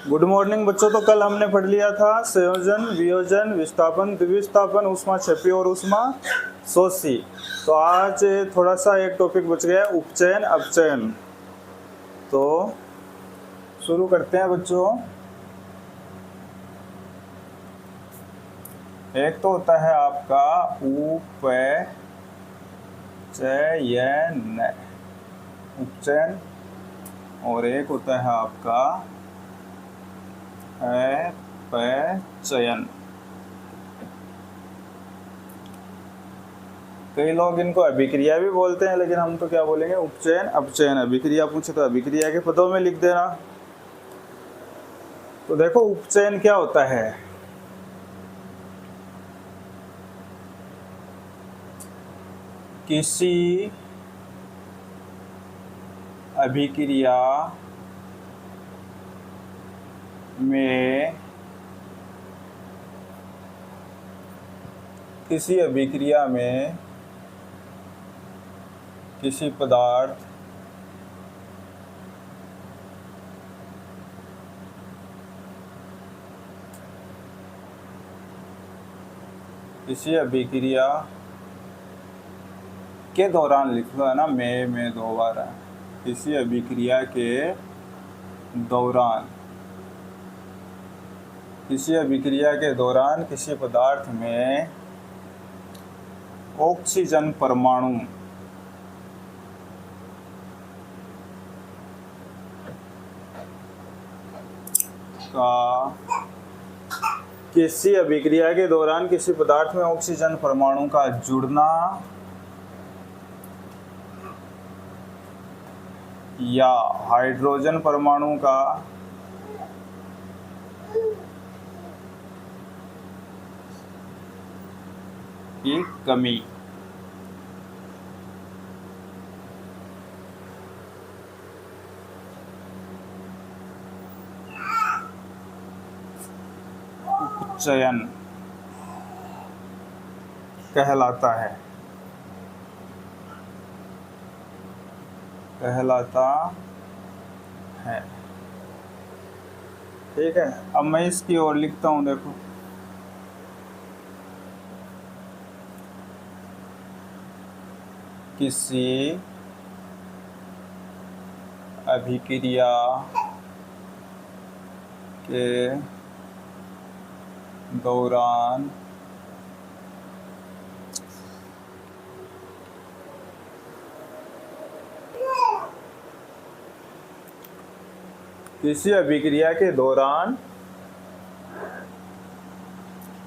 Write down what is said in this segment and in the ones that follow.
Good morning बच्चों। तो कल हमने पढ़ लिया था संयोजन, वियोजन, विस्थापन, द्विविस्थापन, ऊष्मा क्षेपी और ऊष्मा शोषी। तो आज थोड़ा सा एक टॉपिक बच गया, उपचयन अपचयन। तो शुरू करते हैं बच्चों। एक तो होता है आपका उपचयन और एक होता है आपका अपचयन। कई लोग इनको अभिक्रिया भी बोलते हैं, लेकिन हम तो क्या बोलेंगे, उपचयन अपचयन। अभिक्रिया पूछे तो अभिक्रिया के पदों में लिख देना। तो देखो उपचयन क्या होता है। किसी अभिक्रिया में किसी पदार्थ किसी अभिक्रिया के दौरान, लिख लो है ना, में दो बार है। किसी अभिक्रिया के दौरान किसी पदार्थ में ऑक्सीजन परमाणु का किसी अभिक्रिया के दौरान किसी पदार्थ में ऑक्सीजन परमाणु का जुड़ना या हाइड्रोजन परमाणु का की कमी। उपचयन कहलाता है। ठीक है, अब मैं इसकी ओर लिखता हूं। देखो, किसी अभिक्रिया के दौरान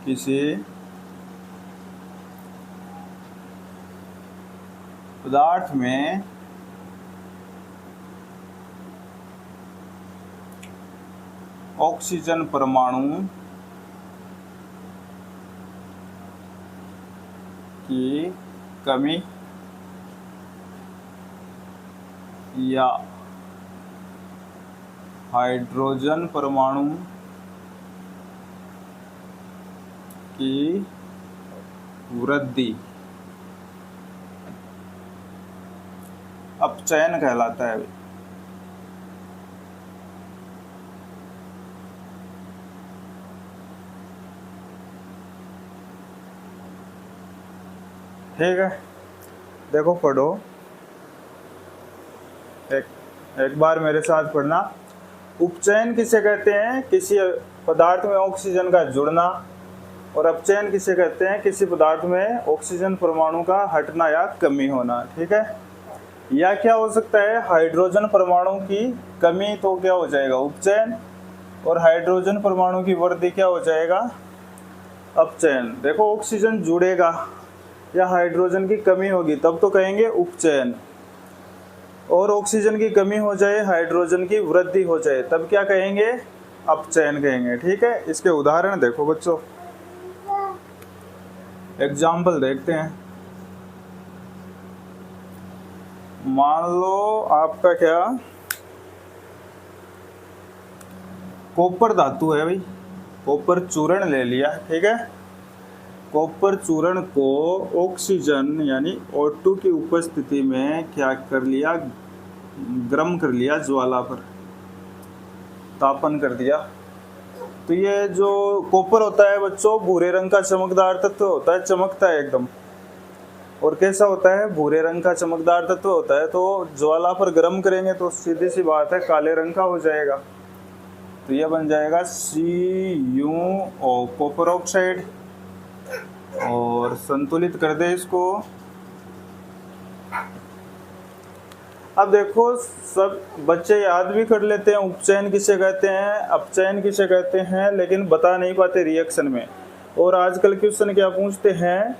किसी पदार्थ में ऑक्सीजन परमाणु की कमी या हाइड्रोजन परमाणु की वृद्धि अपचयन कहलाता है। ठीक है, देखो पढ़ो, एक बार मेरे साथ पढ़ना। उपचयन किसे कहते हैं? किसी पदार्थ में ऑक्सीजन का जुड़ना। और अपचयन किसे कहते हैं? किसी पदार्थ में ऑक्सीजन परमाणु का हटना या कमी होना। ठीक है, या क्या हो सकता है, हाइड्रोजन परमाणु की कमी, तो क्या हो जाएगा उपचयन। और हाइड्रोजन परमाणु की वृद्धि क्या हो जाएगा, अपचयन। देखो ऑक्सीजन जुड़ेगा या हाइड्रोजन की कमी होगी तब तो कहेंगे उपचयन, और ऑक्सीजन की कमी हो जाए, हाइड्रोजन की वृद्धि हो जाए, तब क्या कहेंगे, अपचयन कहेंगे। ठीक है, इसके उदाहरण देखो बच्चों, एग्जाम्पल देखते हैं। मान लो आपका क्या कॉपर धातु है भाई, कॉपर चूर्ण ले लिया। ठीक है, कॉपर चूर्ण को ऑक्सीजन यानी O2 की उपस्थिति में क्या कर लिया, गर्म कर लिया ज्वाला पर। तापन कर दिया। तो ये जो कॉपर होता है बच्चों, भूरे रंग का चमकदार तत्व होता है, चमकता है एकदम। और कैसा होता है? भूरे रंग का चमकदार तत्व होता है। तो ज्वाला पर गर्म करेंगे तो सीधी सी बात है काले रंग का हो जाएगा। तो यह बन जाएगा CuO, कॉपर ऑक्साइड। और संतुलित कर दे इसको। अब देखो सब बच्चे याद भी कर लेते हैं उपचयन किसे कहते हैं, अपचयन किसे कहते हैं, लेकिन बता नहीं पाते रिएक्शन में। और आजकल क्वेश्चन क्या पूछते हैं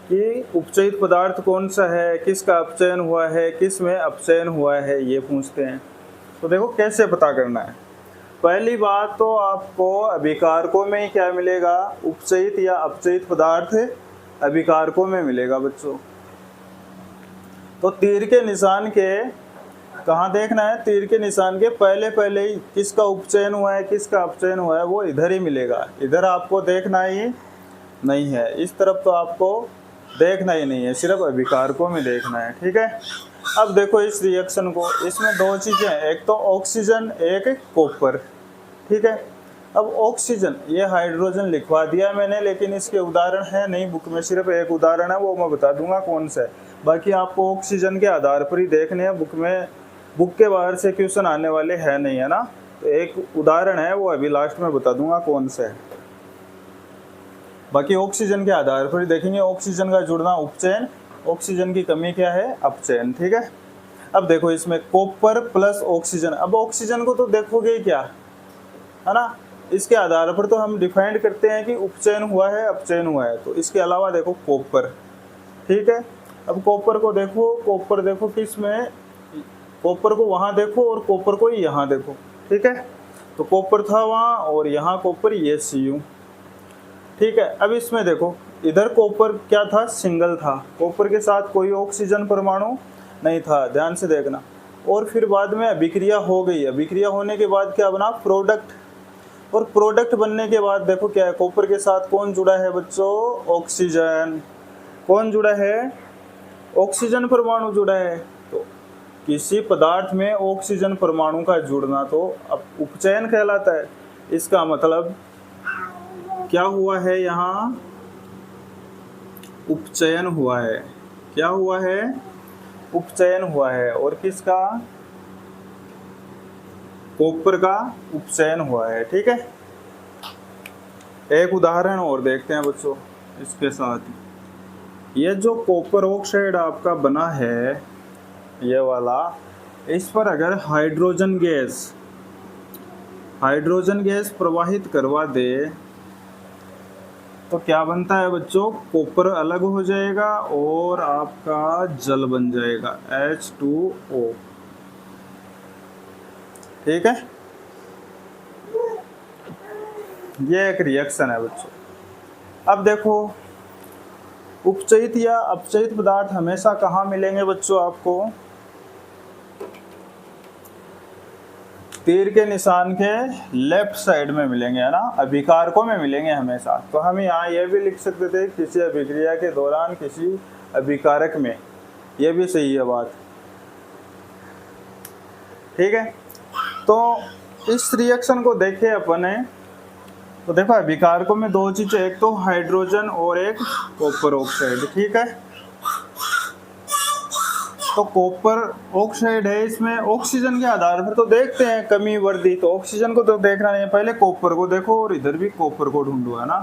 कि उपचयित पदार्थ कौन सा है, किसका अपचयन हुआ है, किस में अपचयन हुआ है, ये पूछते हैं। तो देखो कैसे पता करना है। पहली बात तो आपको अभिकारकों में ही क्या मिलेगा, उपचयित या अपचयित पदार्थ अभिकारकों में मिलेगा बच्चों। तो तीर के निशान के कहाँ देखना है, तीर के निशान के पहले पहले ही किसका उपचयन हुआ है, किसका अपचयन हुआ है, वो इधर ही मिलेगा। इधर आपको देखना ही नहीं है, इस तरफ तो आपको देखना ही नहीं है, सिर्फ अभिकारकों में देखना है। ठीक है। अब देखो इस रिएक्शन को, इसमें दो चीज़ें, एक तो ऑक्सीजन, एक कॉपर। ठीक है। अब ऑक्सीजन, ये हाइड्रोजन लिखवा दिया मैंने, लेकिन इसके उदाहरण है नहीं बुक में, सिर्फ एक उदाहरण है, वो मैं बता दूंगा कौन सा है। बाकी आपको ऑक्सीजन के आधार पर ही देखने हैं, बुक में, बुक के बाहर से क्वेश्चन आने वाले हैं नहीं, है ना। तो एक उदाहरण है, वो अभी लास्ट में बता दूंगा कौन सा है। बाकी ऑक्सीजन के आधार पर ही देखेंगे। ऑक्सीजन का जुड़ना उपचयन, ऑक्सीजन की कमी क्या है, अपचयन। ठीक है। अब देखो इसमें कॉपर प्लस ऑक्सीजन। अब ऑक्सीजन को तो देखोगे ही क्या, है ना, इसके आधार पर तो हम डिफाइंड करते हैं कि उपचयन हुआ है, अपचयन हुआ है। तो इसके अलावा देखो कॉपर। ठीक है। अब कॉपर को देखो, कॉपर देखो किस में, कॉपर को वहाँ देखो और कॉपर को यहाँ देखो। ठीक है। तो कॉपर था वहाँ और यहाँ कॉपर, ये Cu। ठीक है। अब इसमें देखो, इधर कॉपर क्या था, सिंगल था, कॉपर के साथ कोई ऑक्सीजन परमाणु नहीं था, ध्यान से देखना। और फिर बाद में अभिक्रिया हो गई। अभिक्रिया होने के बाद क्या बना, प्रोडक्ट। और प्रोडक्ट बनने के बाद देखो क्या है, कॉपर के साथ कौन जुड़ा है बच्चों, ऑक्सीजन। कौन जुड़ा है, ऑक्सीजन परमाणु जुड़ा है। तो किसी पदार्थ में ऑक्सीजन परमाणु का जुड़ना तो अब उपचयन कहलाता है। इसका मतलब क्या हुआ है, यहाँ उपचयन हुआ है। क्या हुआ है, उपचयन हुआ है। और किसका, कॉपर का उपचयन हुआ है। ठीक है। एक उदाहरण और देखते हैं बच्चों इसके साथ। ये जो कॉपर ऑक्साइड आपका बना है, ये वाला, इस पर अगर हाइड्रोजन गैस प्रवाहित करवा दे तो क्या बनता है बच्चों, कॉपर अलग हो जाएगा और आपका जल बन जाएगा, H2O। ठीक है। ये एक रिएक्शन है बच्चों। अब देखो उपचयित या अपचयित पदार्थ हमेशा कहाँ मिलेंगे बच्चों, आपको तीर के निशान के लेफ्ट साइड में मिलेंगे, है ना, अभिकारकों में मिलेंगे हमेशा। तो हम यहाँ ये भी लिख सकते थे किसी अभिक्रिया के दौरान किसी अभिकारक में, ये भी सही है बात। ठीक है। तो इस रिएक्शन को देखे अपन ने, तो देखो अभिकारकों में दो चीजें, एक तो हाइड्रोजन और एक कॉपर ऑक्साइड। ठीक है। तो कॉपर ऑक्साइड है, इसमें ऑक्सीजन के आधार पर तो देखते हैं कमी वृद्धि, तो ऑक्सीजन को तो देखना नहीं है, पहले कॉपर को देखो और इधर भी कॉपर को ढूंढो, है ना।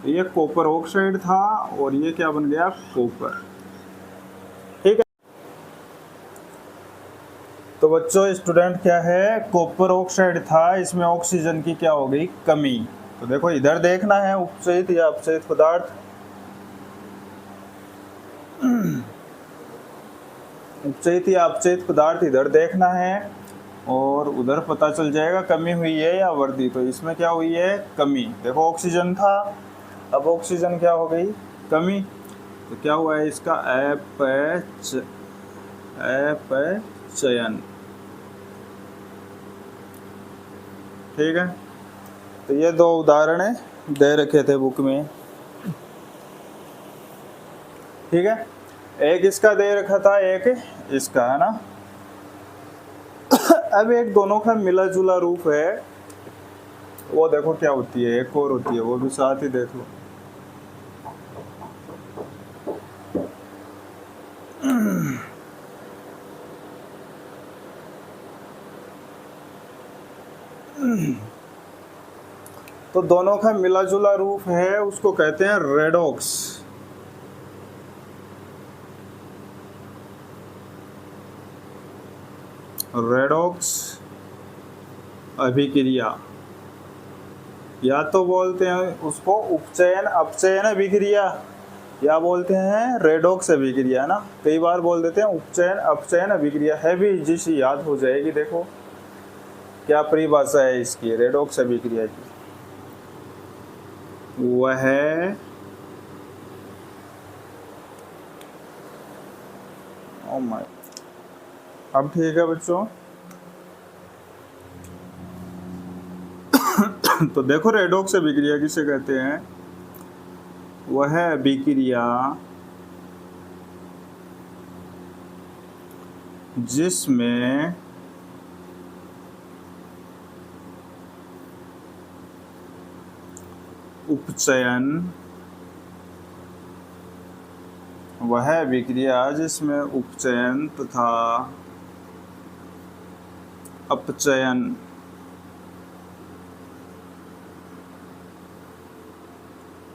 तो ये कॉपर ऑक्साइड था और ये क्या बन गया, कॉपर। ठीक है। तो बच्चों स्टूडेंट क्या है, कॉपर ऑक्साइड था, इसमें ऑक्सीजन की क्या हो गई, कमी। तो देखो इधर देखना है उपचयित या अपचयित पदार्थ। उपचयित या अपचयित पदार्थ इधर देखना है और उधर पता चल जाएगा कमी हुई है या वृद्धि। तो इसमें क्या हुई है, कमी। देखो ऑक्सीजन था, अब ऑक्सीजन क्या हो गई, कमी। तो क्या हुआ है इसका, अपचयन। ठीक है। तो ये दो उदाहरण दे रखे थे बुक में। ठीक है। एक इसका दे रखा था, एक इसका, है ना। अब एक दोनों का मिला जुला रूप है, वो देखो क्या होती है, एक और होती है, वो भी साथ ही देख लो। तो दोनों का मिला जुला रूप है, उसको कहते हैं रेडॉक्स। रेडॉक्स अभिक्रिया, या तो बोलते हैं उसको उपचयन अपचयन अभिक्रिया, या बोलते हैं रेडॉक्स अभिक्रिया ना, कई बार बोल देते हैं उपचयन अपचयन अभिक्रिया, है भी जिसे याद हो जाएगी। देखो क्या परिभाषा है इसकी, रेडॉक्स अभिक्रिया की, वह है ओ माय, अब ठीक है बच्चों। तो देखो रेडॉक्स अभिक्रिया किसे कहते हैं, वह है अभिक्रिया जिसमें उपचयन, वह अभिक्रिया जिसमें उपचयन तथा अपचयन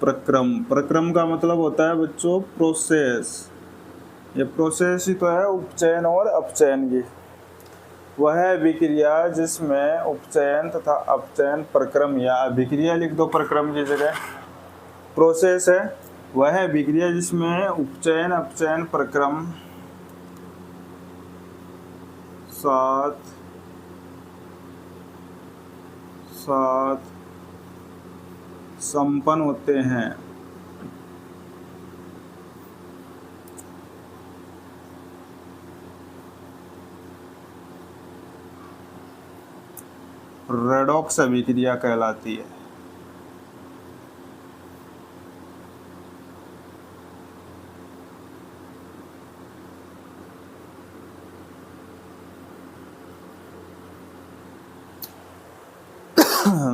प्रक्रम, प्रक्रम का मतलब होता है बच्चों प्रोसेस, ये प्रोसेस ही तो है उपचयन और अपचयन की। वह अभिक्रिया जिसमें उपचयन तथा अपचयन प्रक्रम, या अभिक्रिया लिख दो प्रक्रम की जगह, प्रोसेस है। वह अभिक्रिया जिसमें उपचयन अपचयन प्रक्रम साथ साथ संपन्न होते हैं। रेडॉक्स अभिक्रिया कहलाती है।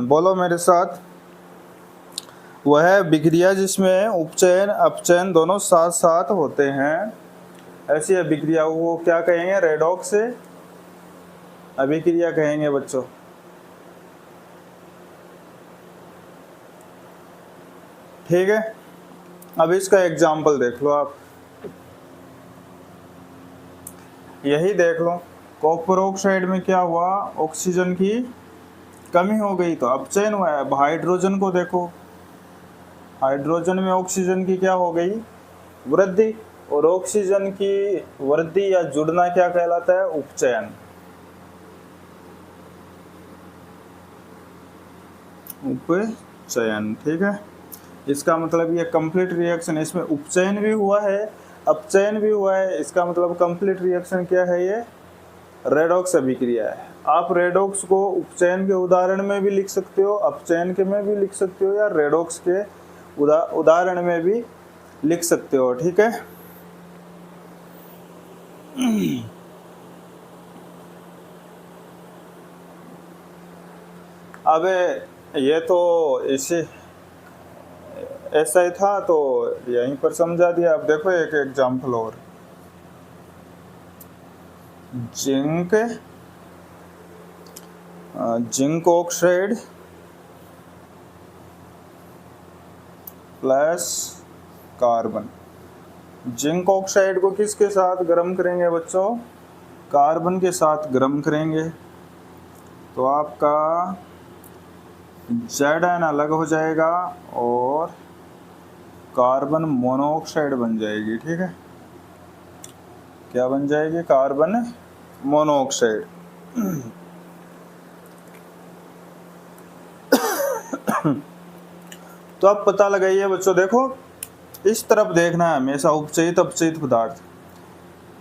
बोलो मेरे साथ, वह अभिक्रिया जिसमें उपचयन अपचयन दोनों साथ साथ होते हैं, ऐसी अभिक्रिया को क्या कहेंगे, रेडॉक्स अभिक्रिया कहेंगे बच्चों। ठीक है, अब इसका एग्जाम्पल देख लो आप, यही देख लो, कॉपर ऑक्साइड में क्या हुआ, ऑक्सीजन की कमी हो गई तो अपचयन हुआ है। अब हाइड्रोजन को देखो, हाइड्रोजन में ऑक्सीजन की क्या हो गई, वृद्धि, और ऑक्सीजन की वृद्धि या जुड़ना क्या कहलाता है, उपचयन। उपचयन, ठीक है, इसका मतलब ये कंप्लीट रिएक्शन, इसमें उपचयन भी हुआ है अपचयन भी हुआ है, इसका मतलब कंप्लीट रिएक्शन क्या है, ये रेडॉक्स अभिक्रिया है। आप रेडॉक्स को उपचयन के उदाहरण में भी लिख सकते हो, अपचयन के में भी लिख सकते हो, या रेडॉक्स के उदाहरण में भी लिख सकते हो। ठीक है, अब ये तो इसे ऐसा ही था तो यहीं पर समझा दिया। अब देखो एक एग्जाम्पल और, zinc oxide plus carbon. Zinc oxide को किसके साथ गर्म करेंगे बच्चों, कार्बन के साथ गर्म करेंगे, तो आपका Zn अलग हो जाएगा और कार्बन मोनोऑक्साइड बन जाएगी। ठीक है, क्या बन जाएगी, कार्बन मोनोऑक्साइड। तो अब पता लगाइए बच्चों, देखो इस तरफ देखना है हमेशा, उपचयित अपचयित पदार्थ।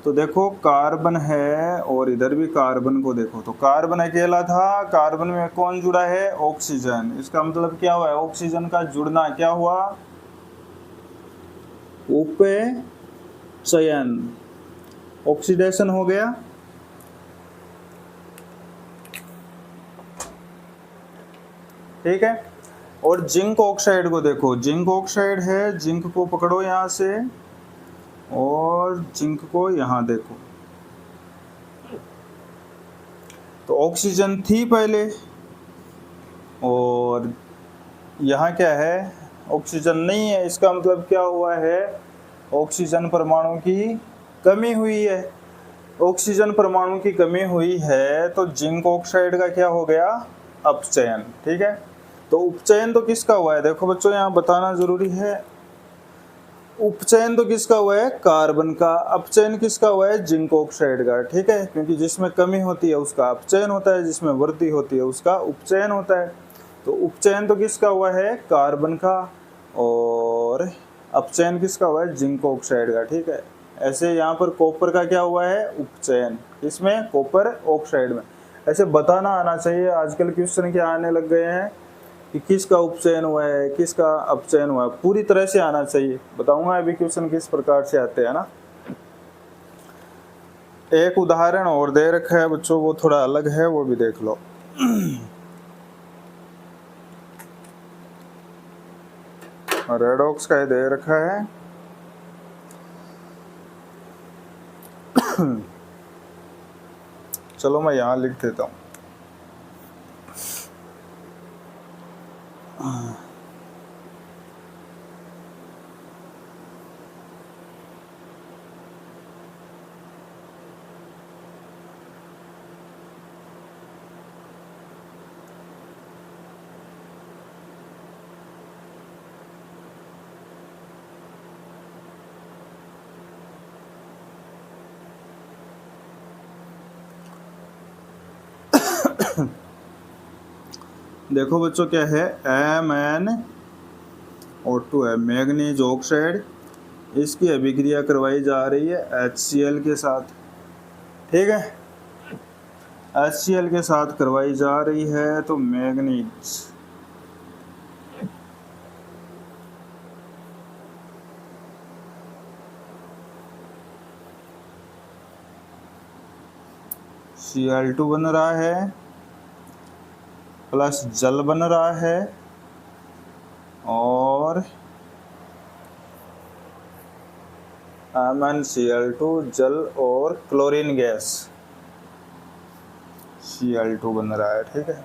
तो देखो कार्बन है और इधर भी कार्बन को देखो, तो कार्बन अकेला था, कार्बन में कौन जुड़ा है, ऑक्सीजन। इसका मतलब क्या हुआ है, ऑक्सीजन का जुड़ना क्या हुआ, उपचयन, ऑक्सीडेशन हो गया। ठीक है। और जिंक ऑक्साइड को देखो, जिंक ऑक्साइड है, जिंक को पकड़ो यहाँ से और जिंक को यहाँ देखो, तो ऑक्सीजन थी पहले और यहाँ क्या है, ऑक्सीजन नहीं है। इसका मतलब क्या हुआ है, ऑक्सीजन परमाणु की कमी हुई है। ऑक्सीजन परमाणु की कमी हुई है तो जिंक ऑक्साइड का क्या हो गया, अपचयन। ठीक है, तो उपचयन तो किसका हुआ है, देखो बच्चों यहाँ बताना जरूरी है। उपचयन तो किसका हुआ है, कार्बन का। अपचयन किसका हुआ है, जिंक ऑक्साइड का। ठीक है, क्योंकि जिसमें कमी होती है उसका अपचयन होता है, जिसमें वृद्धि होती है उसका उपचयन होता है। तो उपचयन तो किसका हुआ है, कार्बन का, और अपचयन किसका हुआ है, जिंक ऑक्साइड का। ठीक है, ऐसे यहाँ पर कॉपर का क्या हुआ है, उपचयन, इसमें कॉपर ऑक्साइड में। ऐसे बताना आना चाहिए। आजकल क्वेश्चन क्या आने लग गए हैं कि किसका उपचयन हुआ है, किसका अपचयन हुआ है, पूरी तरह से आना चाहिए। बताऊंगा अभी क्वेश्चन किस प्रकार से आते हैं ना। एक उदाहरण और दे रखा है बच्चों, वो थोड़ा अलग है, वो भी देख लो। रेडॉक्स का दे रखा है। चलो मैं यहाँ लिख देता हूँ। देखो बच्चों क्या है, MnO2 है, मैग्नीज ऑक्साइड। इसकी अभिक्रिया करवाई जा रही है HCl के साथ। ठीक है, HCl के साथ करवाई जा रही है, तो मैग्नीज Cl2 बन रहा है, प्लस जल बन रहा है, और MnCl2 जल और क्लोरीन गैस Cl2 बन रहा है। ठीक है,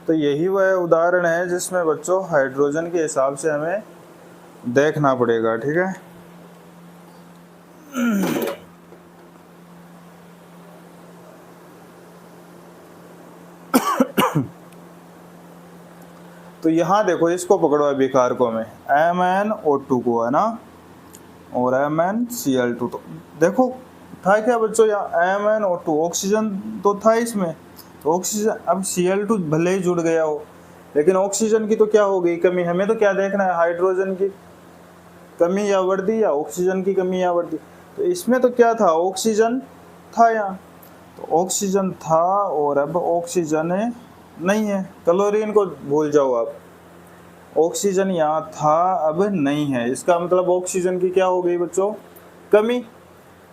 तो यही वह उदाहरण है जिसमें बच्चों हाइड्रोजन के हिसाब से हमें देखना पड़ेगा। ठीक है, तो यहाँ देखो, इसको पकड़ो अभिकारकों में, MnO2 को है ना, और MnCl2। तो देखो था क्या बच्चों, यहाँ MnO2 ऑक्सीजन तो था इसमें, तो ऑक्सीजन, अब Cl2 भले ही जुड़ गया हो, लेकिन ऑक्सीजन की तो क्या हो गई, कमी। हमें तो क्या देखना है, हाइड्रोजन की कमी या वृद्धि, या ऑक्सीजन की कमी या वृद्धि। तो इसमें तो क्या था, ऑक्सीजन था यहाँ, तो ऑक्सीजन था और अब ऑक्सीजन नहीं है। क्लोरीन को भूल जाओ आप, ऑक्सीजन यहाँ था अब नहीं है। इसका मतलब ऑक्सीजन की क्या हो गई बच्चों, कमी,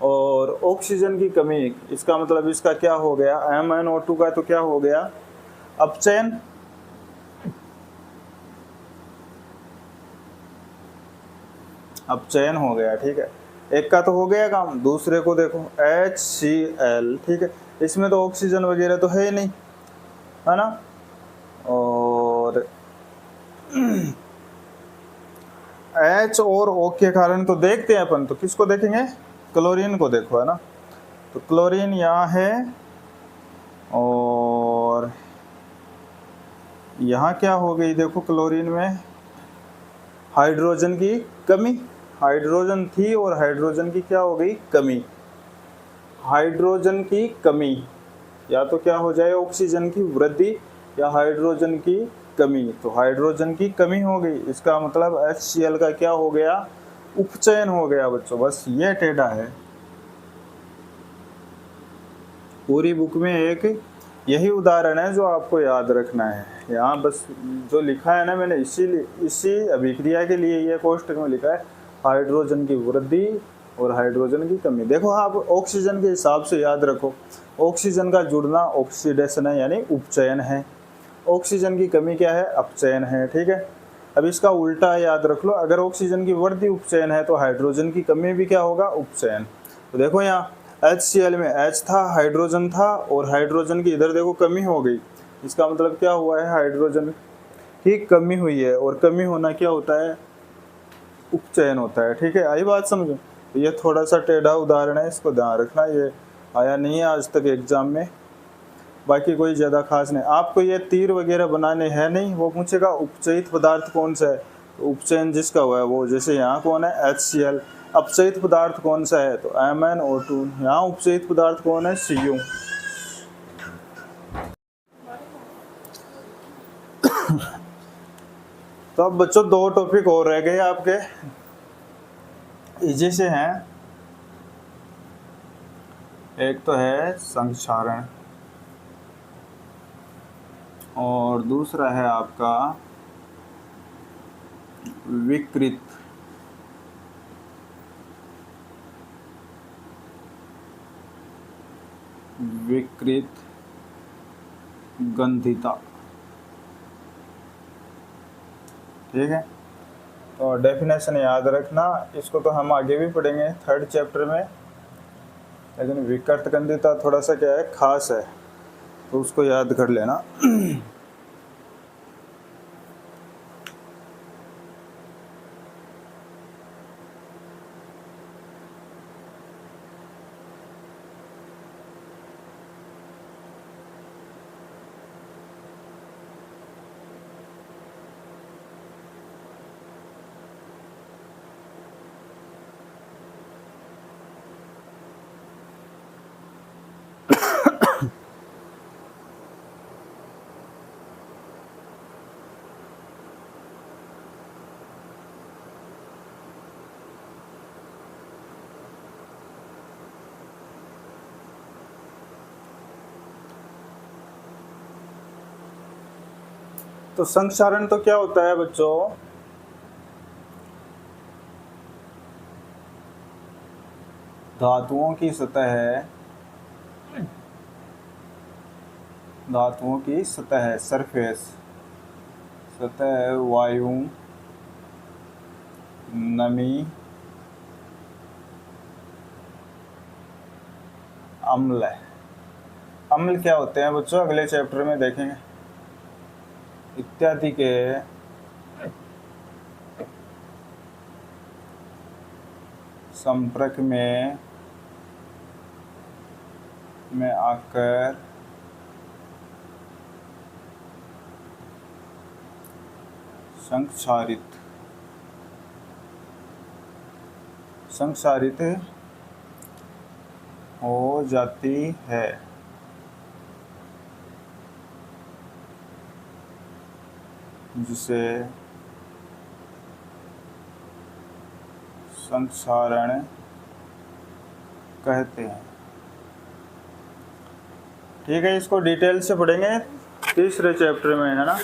और ऑक्सीजन की कमी, इसका मतलब इसका क्या हो गया, MnO2 का तो क्या हो गया, अपचयन। अपचयन हो गया। ठीक है, एक का तो हो गया काम, दूसरे को देखो HCl। ठीक है, इसमें तो ऑक्सीजन वगैरह तो है ही नहीं, है ना। और H और O के कारण तो देखते हैं अपन, तो किसको देखेंगे, क्लोरीन को देखो, है ना। तो क्लोरीन यहाँ है, और यहाँ क्या हो गई, देखो क्लोरीन में हाइड्रोजन की कमी, हाइड्रोजन थी और हाइड्रोजन की क्या हो गई, कमी। हाइड्रोजन की कमी, या तो क्या हो जाए, ऑक्सीजन की वृद्धि, या हाइड्रोजन की कमी। तो हाइड्रोजन की कमी हो गई, इसका मतलब HCl का क्या हो गया, उपचयन हो गया बच्चों। बस ये टेढ़ा है, पूरी बुक में एक यही उदाहरण है जो आपको याद रखना है। यहाँ बस जो लिखा है ना मैंने, इसी अभिक्रिया के लिए ये कोष्टक में लिखा है, हाइड्रोजन की वृद्धि और हाइड्रोजन की कमी। देखो आप ऑक्सीजन के हिसाब से याद रखो, ऑक्सीजन का जुड़ना ऑक्सीडेशन है, यानी उपचयन है, ऑक्सीजन की कमी क्या है, अपचयन है। ठीक है, अब इसका उल्टा याद रख लो, अगर ऑक्सीजन की वृद्धि उपचयन है तो हाइड्रोजन की कमी भी क्या होगा, उपचयन। तो देखो यहाँ HCl में H था, हाइड्रोजन था, और हाइड्रोजन की इधर देखो कमी हो गई, इसका मतलब क्या हुआ है, हाइड्रोजन की कमी हुई है, और कमी होना क्या होता है, उपचयन होता है। ठीक है, आई बात समझो। तो ये थोड़ा सा टेढ़ा उदाहरण है, इसको ध्यान रखना, ये आया नहीं है आज तक एग्जाम में, बाकी कोई ज़्यादा खास नहीं। आपको ये तीर वगैरह बनाने हैं नहीं, वो पूछेगा उपचयित पदार्थ कौन सा है, तो उपचयन जिसका हुआ है वो, जैसे यहाँ कौन है, HCl। अपचयित पदार्थ कौन सा है, तो MnO2। यहाँ उपचयित पदार्थ कौन है, Cu। तो अब बच्चों 2 टॉपिक और रह गए आपके, इजी से हैं। एक तो है संक्षारण और दूसरा है आपका विकृत। विकृत गंधिता। ठीक है, तो डेफिनेशन याद रखना, इसको तो हम आगे भी पढ़ेंगे 3rd चैप्टर में, लेकिन विकृत गंधिता थोड़ा सा क्या है, खास है, तो उसको याद कर लेना। तो संक्षारण तो क्या होता है बच्चों, धातुओं की सतह है, धातुओं की सतह है, सरफेस, सतह, वायु, नमी, अम्ल। अम्ल क्या होते हैं बच्चों, अगले चैप्टर में देखेंगे, इत्यादि के संपर्क में आकर संक्षारित हो जाती है। जिसे संक्षारण कहते हैं। ठीक है, इसको डिटेल से पढ़ेंगे 3रे चैप्टर में, है ना।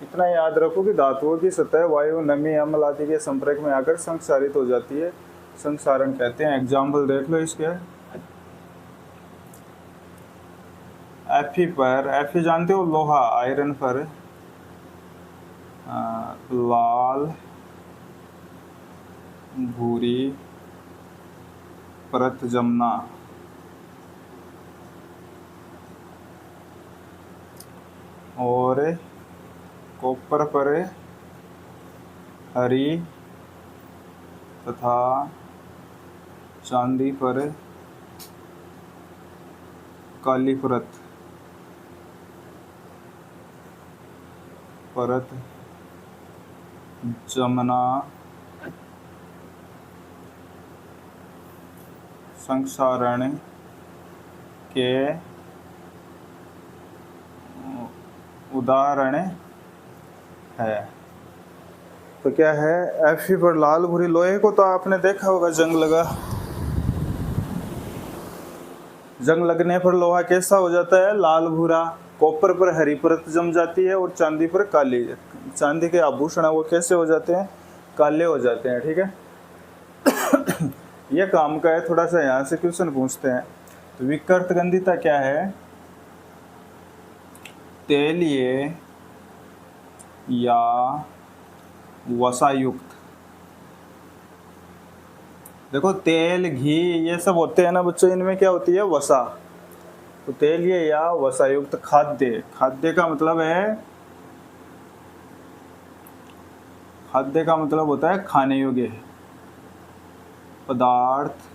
इतना याद रखो कि धातुओं की सतह वायु, नमी, अम्ल आदि के संपर्क में आकर संक्षारित हो जाती है, संक्षारण कहते हैं। एग्जाम्पल देख लो इसके, Fe पर, Fe जानते हो, लोहा, आयरन पर लाल भूरी परत जमना, और कॉपर पर हरी तथा चांदी पर काली परत जमना संक्षारण के उदाहरण है। तो क्या है, Fe पर लाल भूरी, लोहे को तो आपने देखा होगा, जंग लगने पर लोहा कैसा हो जाता है, लाल भूरा। कॉपर पर हरी परत जम जाती है, और चांदी पर काली, चांदी के आभूषण वो कैसे हो जाते हैं, काले हो जाते हैं। ठीक है, ये काम का है, थोड़ा सा यहाँ से क्वेश्चन पूछते हैं। तो विकृत गंधिता क्या है, तेलीय या वसायुक्त। देखो तेल, घी ये सब होते हैं ना बच्चों, इनमें क्या होती है? वसा। तो तेल ये या वसायुक्त खाद्य। खाद्य का मतलब है, खाद्य का मतलब होता है खाने योग्य पदार्थ,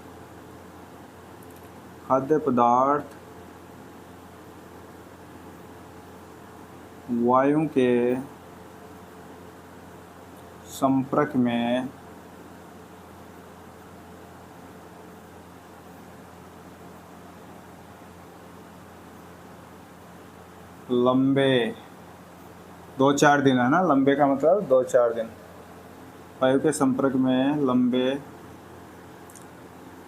खाद्य पदार्थ वायु के संपर्क में लंबे 2-4 दिन, है ना, लंबे का मतलब 2-4 दिन, वायु के संपर्क में लंबे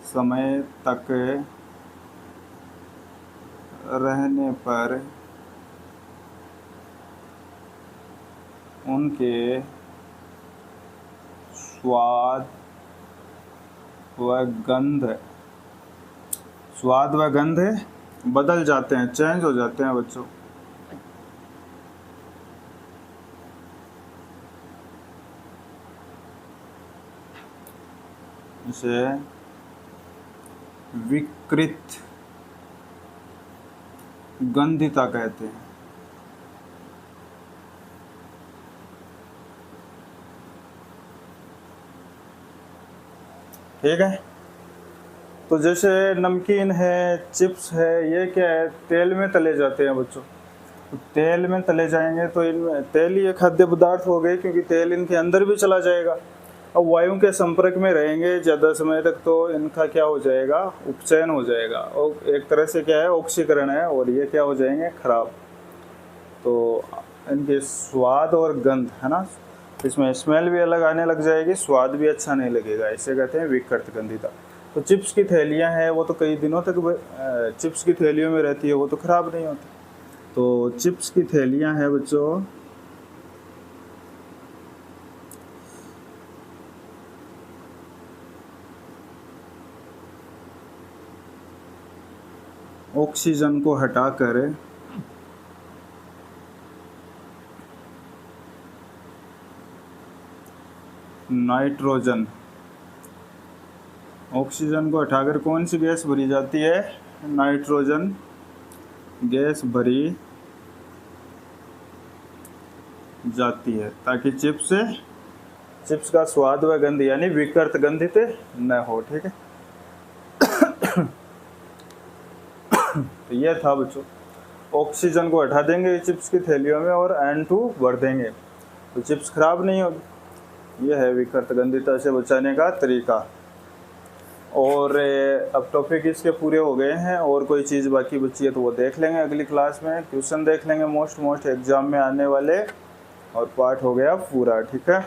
समय तक रहने पर उनके स्वाद व गंध बदल जाते हैं, चेंज हो जाते हैं बच्चों। इसे विकृत गंधिता कहते हैं। ठीक है। तो जैसे नमकीन है, चिप्स है, ये क्या है? तेल में तले जाते हैं बच्चों। तो तेल में तले जाएंगे तो इनमें तेल ये खाद्य पदार्थ हो गए, क्योंकि तेल इनके अंदर भी चला जाएगा। अब वायु के संपर्क में रहेंगे ज़्यादा समय तक तो इनका क्या हो जाएगा? उपचयन हो जाएगा, और एक तरह से क्या है? ऑक्सीकरण है, और ये क्या हो जाएंगे? खराब। तो इनके स्वाद और गंध, है ना, इसमें स्मेल भी अलग आने लग जाएगी, स्वाद भी अच्छा नहीं लगेगा, इसे कहते हैं विकृत गंधिता। तो चिप्स की थैलियाँ हैं, वो तो कई दिनों तक चिप्स की थैलियों में रहती है, वो तो ख़राब नहीं होती। तो चिप्स की थैलियाँ हैं बच्चों, ऑक्सीजन को हटाकर नाइट्रोजन, ऑक्सीजन को हटाकर कौन सी गैस भरी जाती है? नाइट्रोजन गैस भरी जाती है, ताकि चिप्स का स्वाद व गंध यानी विकृत गंधित न हो। ठीक है। तो ये था बच्चों, ऑक्सीजन को हटा देंगे चिप्स की थैलियों में और N2 भर देंगे, तो चिप्स खराब नहीं होगी। यह है विकृत गंधिता से बचाने का तरीका। और अब टॉपिक इसके पूरे हो गए हैं, और कोई चीज़ बाकी बची है तो वो देख लेंगे अगली क्लास में। क्वेश्चन देख लेंगे मोस्ट एग्जाम में आने वाले, और पार्ट हो गया पूरा। ठीक है।